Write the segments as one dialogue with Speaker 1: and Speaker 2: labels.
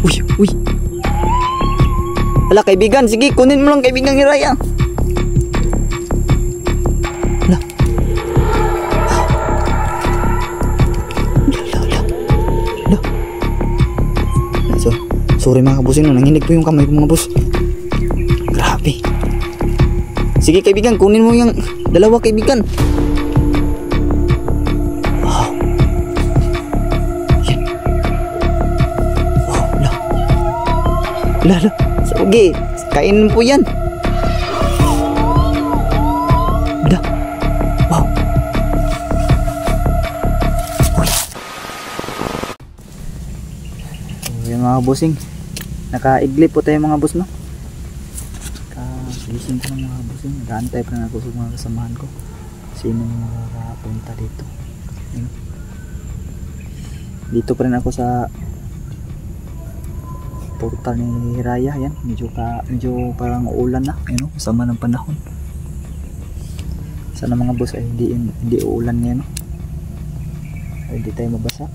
Speaker 1: Uy, uy. Ala, kaibigan, sige, kunin mo lang kaibigan ni Raya. Ala. Ala. So, sorry mga kabusing, nanginig po yung kamay ko mga boss. Grabe. Sige kaibigan, kunin mo yung dalawa kaibigan. Wow. Yan. Wow, ala. Ala, ala. Sige, kainin po yan. Dah. Wow. Uy. So, yung mga bossing, naka-igli po tayo mga boss, no? Gising ko ng mga bossing, nag-aantay pa na ako sa mga kasamahan ko. Sino makakapunta dito? Ayun. Dito pa rin ako sa portal ni Raya. Yan, medyo parang uulan na, ayun, sama ng panahon. Sana mga boss ay hindi uulan ngayon, no? Ay hindi tayo mabasa.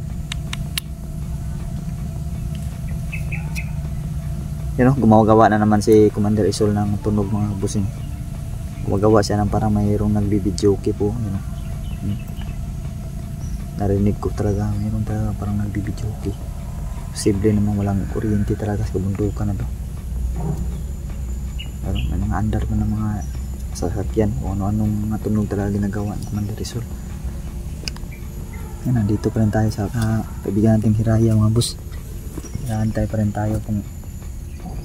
Speaker 1: Yan, no? Gumagawa na naman si Commander Isol ng tunog mga bossing. Gumagawa siya ng parang mayroong nagbibidyoke po, yun, no? Narinig ko talaga, mayroong talaga parang nagbibidyoke. Posible naman walang kuryente talaga sa kabundukan na to. Pero may mga andar pa ng mga sasakyan o ano-anong natunog talaga ginagawa ng Commander Isol. Yan, nandito pa rin tayo sa kaibigan nating Hiraya mga boss. Naantay pa rin tayo kung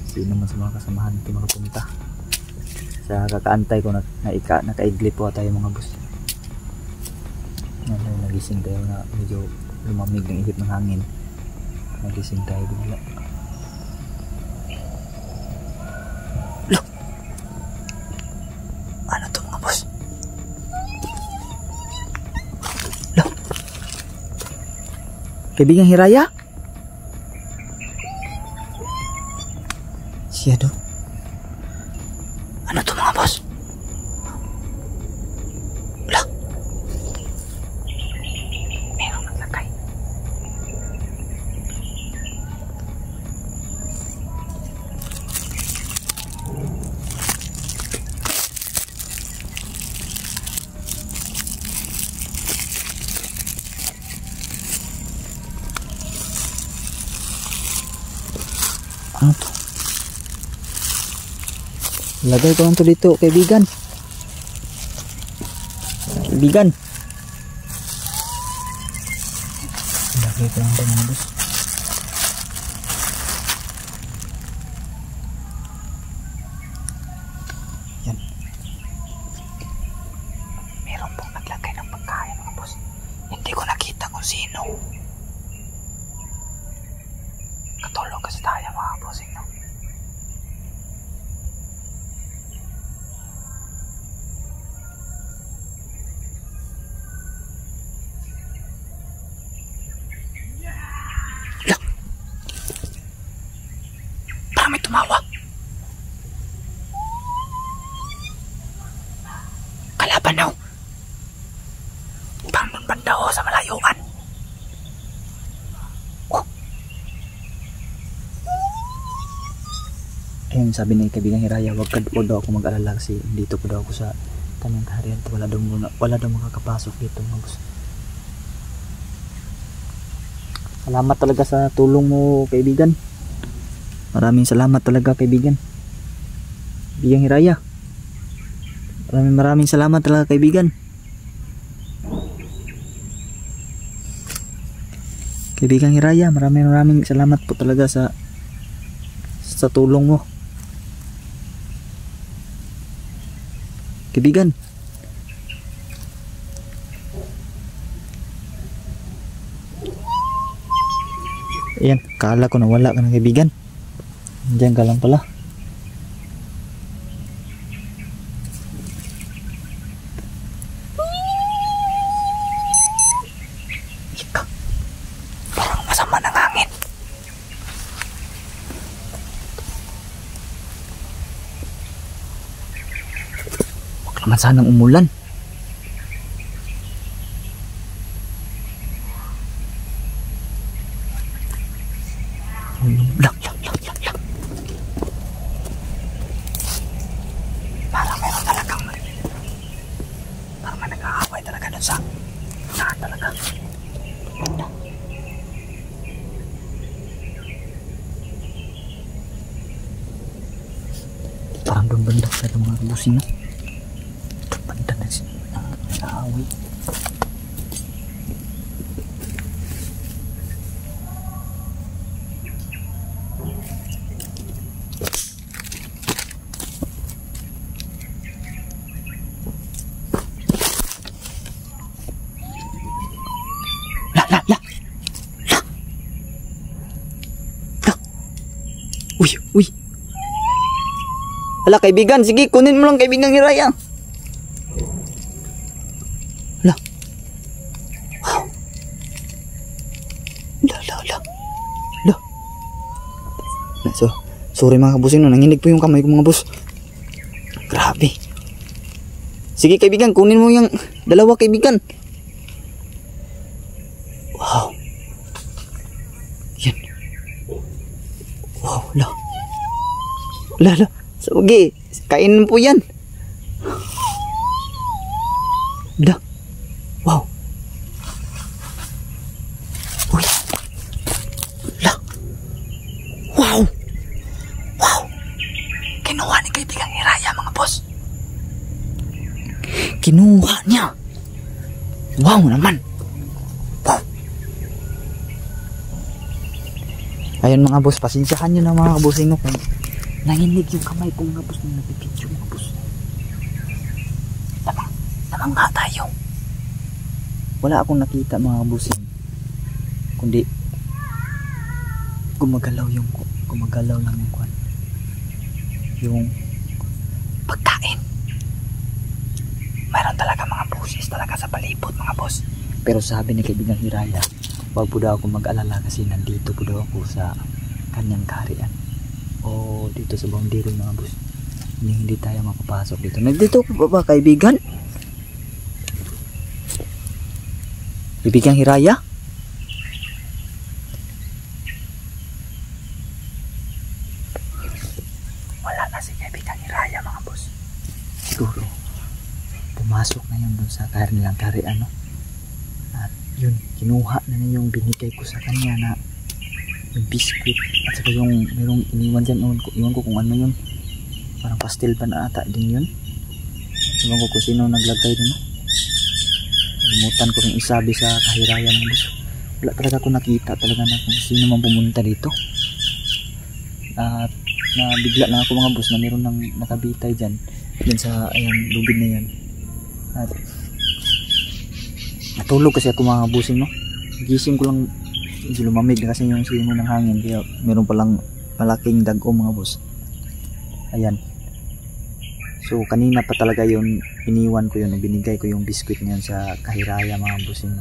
Speaker 1: sino man sa mga kasamahan natin makapunta. Sa kakaantay ko nakaigli po tayo mga boss. Nagising tayo na medyo lumamig ng ihip ng hangin. Nagising tayo bigla. Look! Ano to mga boss? Look! Kaibigan Hiraya? Siya do? Ano to mga boss? Look! Merong naglagay. Ano to? Lagay ko lang to dito kaibigan. Kaibigan. Lagay ko lang to mga boss. Yan. Meron pong naglagay ng pagkain mga boss. Hindi ko nakita kung sino. Katulog kasi tayo mga bossing, no? Look! Parang may tumawa. Kalaban daw. Parang nun banda ho sa malayuan. Ayun, sabi ni kaibigan Hiraya, wag daw ako mag-alala kasi dito po daw ako sa kanyang kaharian. Wala daw makakapasok dito mga boss. Salamat talaga sa tulong mo kaibigan. Maraming salamat talaga kaibigan. Kaibigan Hiraya. Maraming salamat talaga kaibigan. Kaibigan Hiraya, maraming salamat po talaga sa tulong mo. Kaibigan. Ayan, kala ko nawala ka na kaibigan. Diyan ka lang pala. Ika, parang masama ng hangin. Huwag naman sanang umulan. Lang. Parang meron talagang maririnig. Parang may nag-aaway talaga dun sa unahan talaga. Parang doon banda sa mga kabusing, no? Doon banda na nag-aaway. Uy. Hala, kaibigan, sige, kunin mo lang kaibigan ni Raya. Hala. Wow. Hala. So, sorry mga kabusing, no, nanginig po yung kamay ko mga bus. Grabe. Sige kaibigan, kunin mo yung dalawa kaibigan. Wow. Yan. Wow, la. Sige, kainin po yan. La. Wow. Uy. La. Wow. Kinuha ni kaibigan ni Raya mga boss. Kinuha niya. Wow naman. Wow. Ayun mga boss, pasensyahan nyo na mga bossing, no, kung nanginig yung kamay kong mga boss nung nagpipidyo mga boss. Lamang nga tayo. Wala akong nakita mga bossing, kundi gumagalaw lang yung kwan. Yung pagkain. Mayroon talaga mga boses talaga sa palibot mga boss. Pero sabi ni kaibigan Hiraya, wag po daw ako mag-alala kasi nandito po daw ako sa kanyang kaharian. O dito sa boundary mga boss. Hindi tayo makapasok dito. Nandito po ba kaibigan? Kaibigan Hiraya? Wala na si kaibigan Hiraya mga boss. Siguro pumasok na yun dun sa nilang kaharian, no? At yun, kinuha na yung binigay ko sa kanya na yung biscuit at saka yung merong iniwan dyan. Iwan ko kung ano yun, parang pastel pa na ata din yun. Iwan ko kung sino naglagay dun, no? Limutan ko rin isabi sa kahiraya mga boss. Wala talaga ako nakita talaga na kung sino man pumunta dito. At nabigla lang ako mga boss na meron nang nakabitay dyan sa ayan, lubid na yan. At natulog kasi ako mga bossing, no? Gising ko lang, lumamig na kasi yung simo ng hangin, kaya meron palang malaking dago mga boss. Ayan. So kanina pa talaga yun, iniwan ko yun, binigay ko yung biscuit niyan sa kahiraya mga bossing.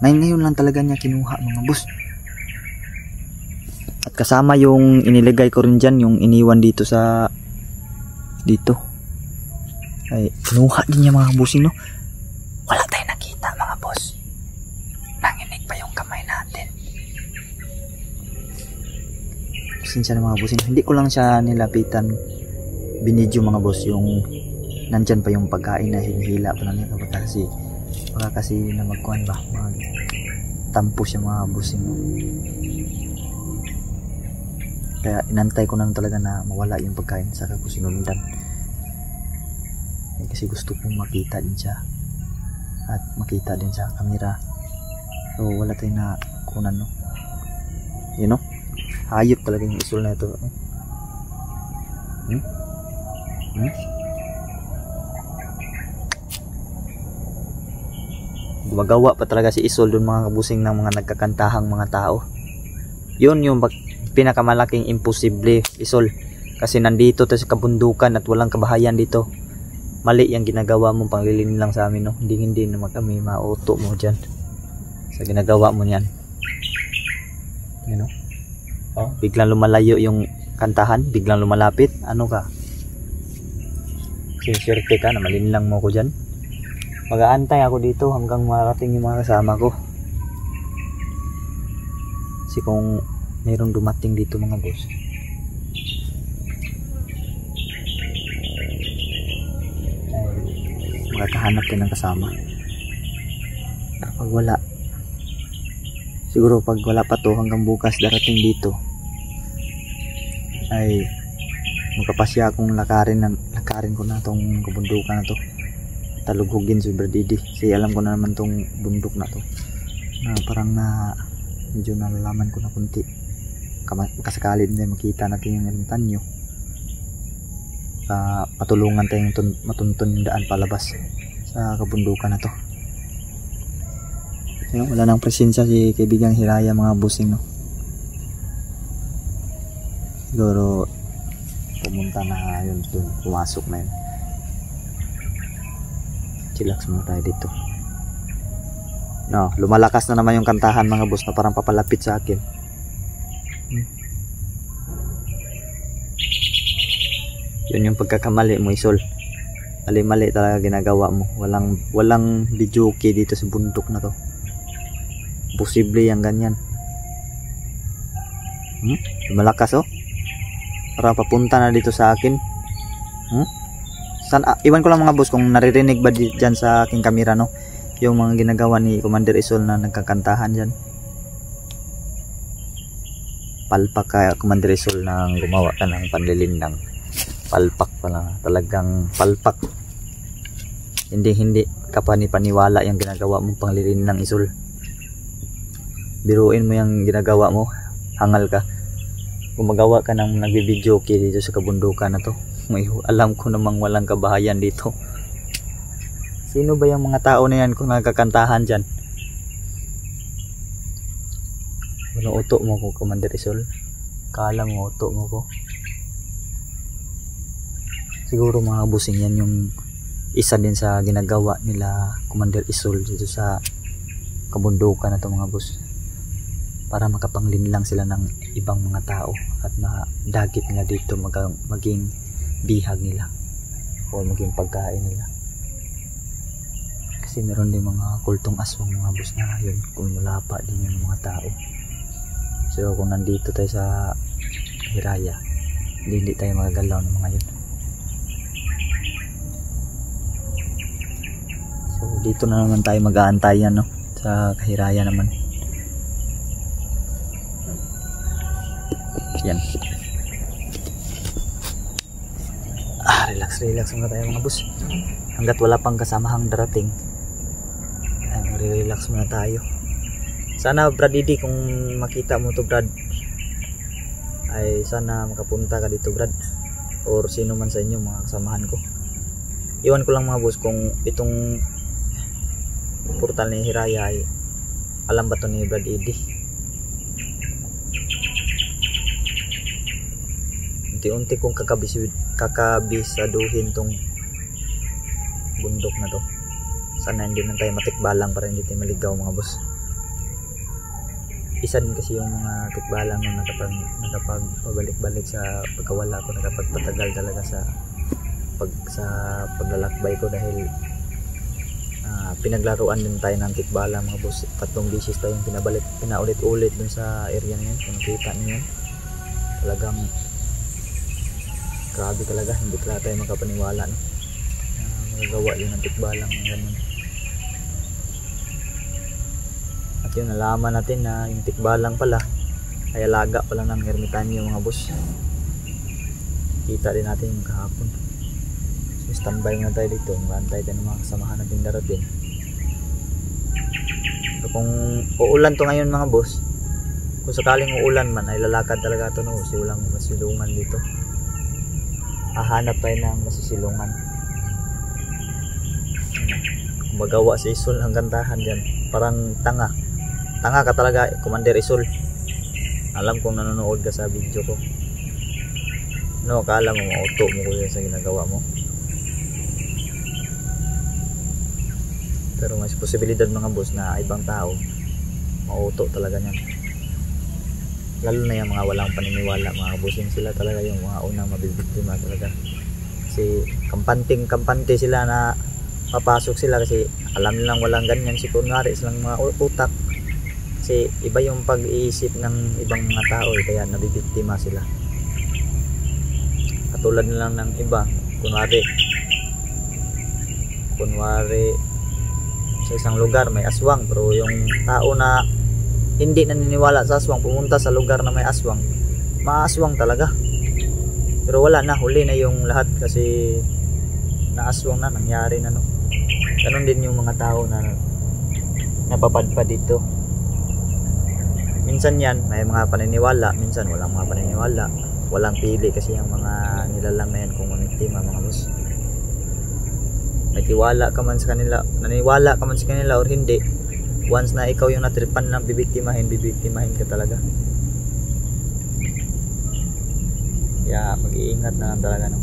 Speaker 1: Ngayon lang talaga niya kinuha mga boss. At kasama yung inilagay ko rin dyan, yung iniwan dito sa dito. Ay, kinuha din niya mga bossing, no? Wala tayong nakita mga boss. Nanginig pa yung kamay natin. Pasensya na mga bossing. Hindi ko lang siya nilapitan. Binidyo mga boss yung nandyan pa yung pagkain na hinihila pa na niya. Baka kasi na magkuhan ba, tampo siya mga bossing, no? Kaya inantay ko nang talaga na mawala yung pagkain, saka ko sinundan. Kasi gusto kong makita din siya at makita din sa camera. So wala tayong nakunan, no? You know, hayop talaga yung isol na ito. Gumagawa pa talaga si isol dun mga kabusing ng mga nagkakantahang mga tao. Yun yung pinakamalaking imposible, isol, kasi nandito tayo sa kabundukan at walang kabahayan dito. Mali yung ginagawa mo, panglilin lang sa amin, no? Hindi naman kami mauto mo dyan sa ginagawa mo niyan, you know? Oh, biglang lumalayo yung kantahan, biglang lumalapit, ano ka, sinsirte ka na malin lang mo ko dyan. Mag-aantay ako dito hanggang marating yung mga kasama ko, kasi kung mayroong dumating dito mga boss. Ay, makakahanap din ng kasama. Kapag wala, siguro pag wala pa to hanggang bukas darating dito, ay magkapasya akong lakarin ko na tong kabundukan na to, talughugin si Brad Eddie, kasi alam ko na naman tong bundok na to, na parang na medyo nalalaman ko na kunti, kasakali din makita natin yung ilang nyo, patulungan tayong matuntun yung daan palabas sa kabundukan na to. Wala nang presensya si kaibigang Hiraya mga busing, no? Siguro pumunta na yun dun, pumasok na yun. Chillax muna tayo dito. No, lumalakas na naman yung kantahan mga boss, na parang papalapit sa akin. Yun yung pagkakamali mo, Isol. Mali-mali talaga ginagawa mo. Walang videoke dito sa bundok na to. Posible yung ganyan. Lumalakas, oh. Parang papunta na dito sa akin. Iwan ko lang mga boss kung naririnig ba dyan sa aking kamera, no, yung mga ginagawa ni Commander Isol na nagkakantahan dyan. Palpak ka Commander Isol na gumawa ka ng panlilindang. Palpak pala, talagang palpak. Hindi ka paniwala yung ginagawa mong panglilindang, Isol. Biruin mo yung ginagawa mo, hangal ka. Gumagawa ka ng nagbibideo dito sa kabundukan na to. Alam ko namang walang kabahayan dito. Sino ba yung mga tao na yan kung nagkakantahan dyan? Walang uto mo ko, Commander Isol. Kala mo uto mo ko. Siguro mga busing yan yung isa din sa ginagawa nila Commander Isol dito sa kabundukan na to mga bus, para makapanglinlang sila ng ibang mga tao at madagit nila dito maging bihag nila o maging pagkain nila. Kasi meron din mga kultong aswang mga boss na yun, kumulapa din yung mga tao. So kung nandito tayo sa Hiraya, hindi tayo magagalaw ng mga yun. So dito na naman tayo mag-aantayan, no, sa Hiraya naman. Yan. Relax muna tayo mga boss. Hanggat wala pang kasamahang darating, ay mag-relax muna tayo. Sana Brad Eddie, kung makita mo to Brad, ay sana makapunta ka dito Brad, or sino man sa inyo mga kasamahan ko. Iwan ko lang mga boss kung itong portal ni Hiraya ay alam ba to ni Brad Eddie. Unti-unti kong kakabisaduhin tong bundok na to. Sana hindi man tayo matikbalang para hindi tayo maligaw mga boss. Isa din kasi yung mga tikbalang na nakapag-pabalik-balik sa pagkawala ko, nakapagpatagal talaga sa paglalakbay ko, dahil pinaglaruan din tayo ng tikbalang mga boss. 3 beses tayong pinaulit-ulit dun sa area na yan. Kung nakita niyo yan, talagang grabe talaga, hindi talaga tayo makapaniwala, no? Magagawa yun ng tikbalang ganun. At yun, nalaman natin na yung tikbalang pala ay alaga pala ng ermitanyo mga boss. Kita din natin yung kahapon. So standby na tayo dito, maantay tayo ng mga kasamahan natin darating. So kung uulan to ngayon mga boss, kung sakaling uulan man, ay lalakad talaga ito, no? Kasi walang masilungan dito. Hahanap tayo ng masisilungan. Magawa si Isol ang gandahan dyan. Parang tanga ka talaga Commander Isol. Alam kong nanonood ka sa video ko. No, akala mo mauto mo ko sa ginagawa mo. Pero may posibilidad mga boss na ibang tao mauto talaga niyan. Lalo na yung mga walang paniniwala, mga busing, sila talaga yung mga unang mabibiktima talaga. Kasi kampante sila na papasok sila kasi alam nilang walang ganyan, si kunwari silang mga utak. Kasi Kasi iba yung pag-iisip ng ibang mga tao kaya nabibiktima sila. Katulad na lang ng iba, kunwari sa isang lugar may aswang, pero yung tao na hindi naniniwala sa aswang pumunta sa lugar na may aswang, maaswang talaga. Pero wala na, huli na yung lahat kasi naaswang na, nangyari na, no. Ganon din yung mga tao na napapadpad dito. Minsan yan may mga paniniwala, minsan walang mga paniniwala. Walang pili kasi yung mga nilalang na yan kung umiktima, mga boss. May tiwala ka man sa kanila, naniwala ka man sa kanila or hindi, once na ikaw yung natripan ng bibiktimahin ka talaga. Kaya mag-iingat na lang talaga, no.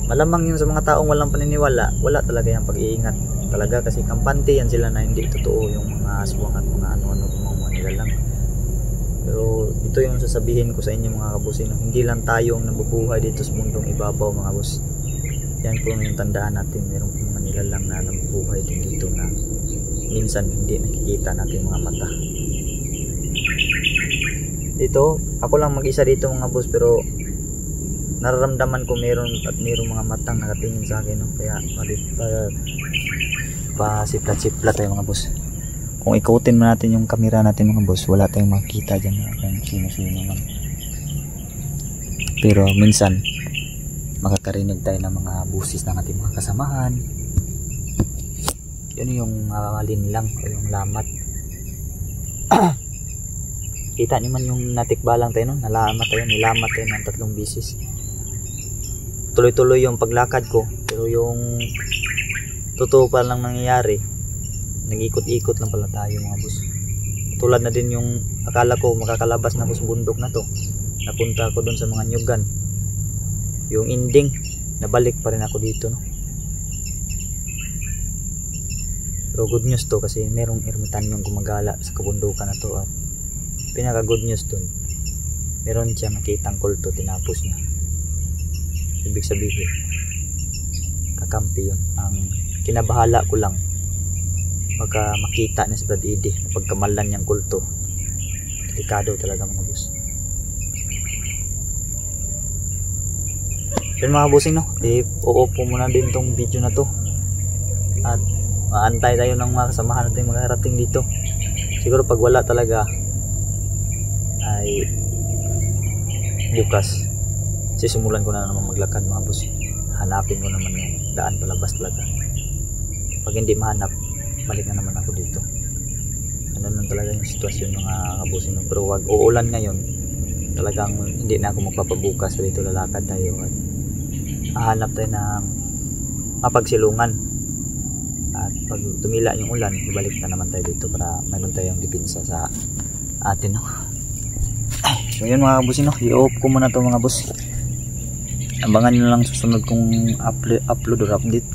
Speaker 1: Malamang yun sa mga taong walang paniniwala, wala talaga yung pag-iingat talaga kasi kampante yan sila na hindi totoo yung mga aswang at mga ano-ano mga nilalang. Pero ito yung sasabihin ko sa inyo mga kabusin, hindi lang tayo ang nabubuhay dito sa mundong ibabaw, mga boss. Yan po yung tandaan natin, meron po mga nilalang na nabubuhay din dito na minsan hindi nakikita natin mga mata. Dito, ako lang mag-isa dito mga boss, pero nararamdaman ko meron mga matang nakatingin sa akin, no? Kaya pasiplat-siplat tayo mga boss. Kung ikutin mo natin yung camera natin mga boss, wala tayong makikita dyan kung sino-sino man. Pero minsan makakarinig tayo ng mga busis ng ating mga kasamahan. Yun yung linlang o yung lamat. Kita niyo man yung natikbalang tayo, no? Nilamat tayo ng 3 bisis. Tuloy-tuloy yung paglakad ko, pero yung totoo pa lang nangyayari, nag-ikot-ikot lang pala tayo mga boss. Tulad na din yung akala ko makakalabas na ako sa bundok na to, napunta ako dun sa mga nyugan. Yung ending, nabalik pa rin ako dito, no? Pero good news to kasi merong ermitanyong gumagala sa kabundukan na to, at pinaka good news dun, meron siyang nakitang kulto, tinapos niya. Ibig sabihin kakampi yun. Ang kinabahala ko lang baka makita niya si Brad Eddie pagkamalan niyang kulto. Delikado talaga mga boss. Yun mga bossing, no, uupo muna din tong video na to at maantay tayo ng mga kasamahan natin mga harating dito. Siguro pag wala talaga ay bukas sisimulan ko na naman maglakad mga boss. Hanapin ko naman yung daan palabas talaga. Pag hindi mahanap, balik na naman ako dito. Ano lang talaga yung sitwasyon mga kabusin. Pero wag uulan ngayon, talagang hindi na ako magpapabukas dito, lalakad tayo at hahanap tayo ng mapagsilungan. At pag tumila yung ulan, ibalik na naman tayo dito para mayroon tayong depensa sa atin, no? So yun mga kabusin, no? I-off ko muna to mga boss. Abangan nyo lang susunod kong upload or update.